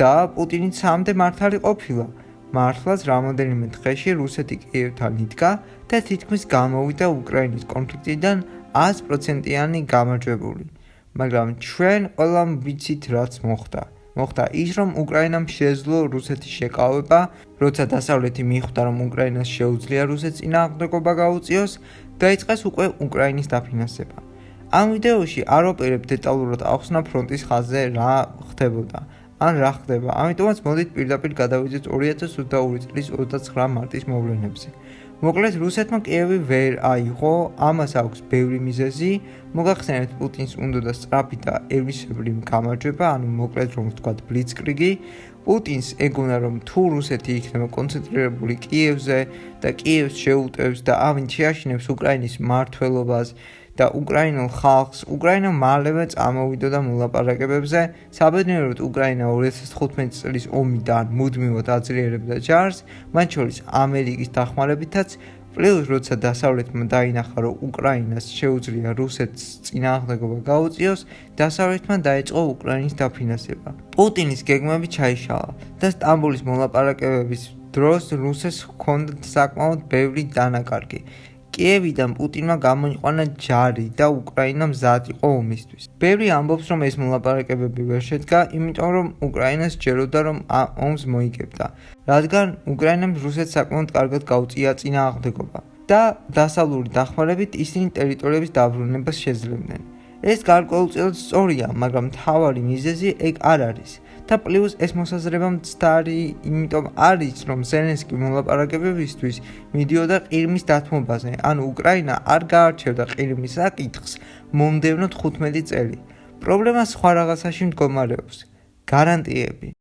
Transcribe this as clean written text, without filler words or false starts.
და პუტინიც სამდე მართალი ყოფილა. მართლაც რამოდენიმე დღეში რუსეთი კიევთან იდგა და თითქმის გამოვიდა უკრაინის კონფლიქტიდან 100%-იანი გამარჯვებული. მაგრამ ჩვენ ყველამ ვიცით რაც მოხდა. მოხდა ის, რომ უკრაინამ შეძლო რუსეთის შეკავება, როცა დასავლეთი მიხვდა, რომ უკრაინას შეუძლია რუსეთს წინააღმდეგობა გაუწიოს, დაიწყეს უკვე უკრაინის დაფინანსება. ამ ვიდეოში არ ვაპირებ დეტალურად ახსნა ფრონტის ხაზზე რა ხდებოდა, ან რა ხდება. ამიტომაც მოდით პირდაპირ გადავიდეთ 2022 წლის 29 მარტის მოვლენებზე. მოკლედ რუსეთმა კიევი ვერ აიღო, ამას აქვს ბევრი მიზეზი. მოგახსენებთ, პუტინს უნდოდა სწრაფი და ევისებრი გამარჯვება, ანუ მოკლედ რომ ვთქვათ ბლიცკრიგი. პუტინს ეგონა, რომ თუ რუსეთი იქნება კონცენტრირებული კიევზე და კიევს შეუტევს და ამით შეაშინებს უკრაინის მმართველობას და უკრაინულ ხალხს, უკრაინა მალევე წამოვიდოდა მოლაპარაკებებზე. საბედნიეროდ უკრაინა 2015 წლის ომიდან მუდმივად აძლიერებდა ჯარს, მათ შორის ამერიკის დახმარებითაც. პლუს როცა დასავლეთმა დაინახა, რომ უკრაინას შეუძლია რუსეთს წინააღმდეგობა გაუწიოს, დასავლეთმა დაიწყო უკრაინის დაფინანსება. პუტინის გეგმები ჩაიშალა და სტამბოლის მოლაპარაკებების დროს რუსეთს ჰქონდა საკმაოდ ბევრი დანაკარგი. კიევიდან პუტინმა გამოიყვანა ჯარი და უკრაინა მზად იყო ომისთვის. ბევრი ამბობს, რომ ეს მოლაპარაკებები ვერ შედგა, იმიტომ რომ უკრაინას სჯეროდა, რომ ომს მოიგებდა, რადგან უკრაინამ რუსეთს საკმაოდ კარგად გაუწია წინააღმდეგობა და დასავლური დახმარებით ისინი ტერიტორიების დაბრუნებას შეძლებდნენ. ეს გარკვეულწილად სწორია, მაგრამ მთავარი მიზეზი ეგ არ არის. და პლუს ეს მოსაზრება მცდარი, იმიტომ არის, რომ ზელენსკი მოლაპარაკებებისთვის მიდიოდა ყირიმის დათმობაზე, ანუ უკრაინა არ გაარჩევდა ყირიმის საკითხს მომდევნო 15 წელი. პრობლემა სხვა რაღაცაში მდგომარეობს. გარანტიები.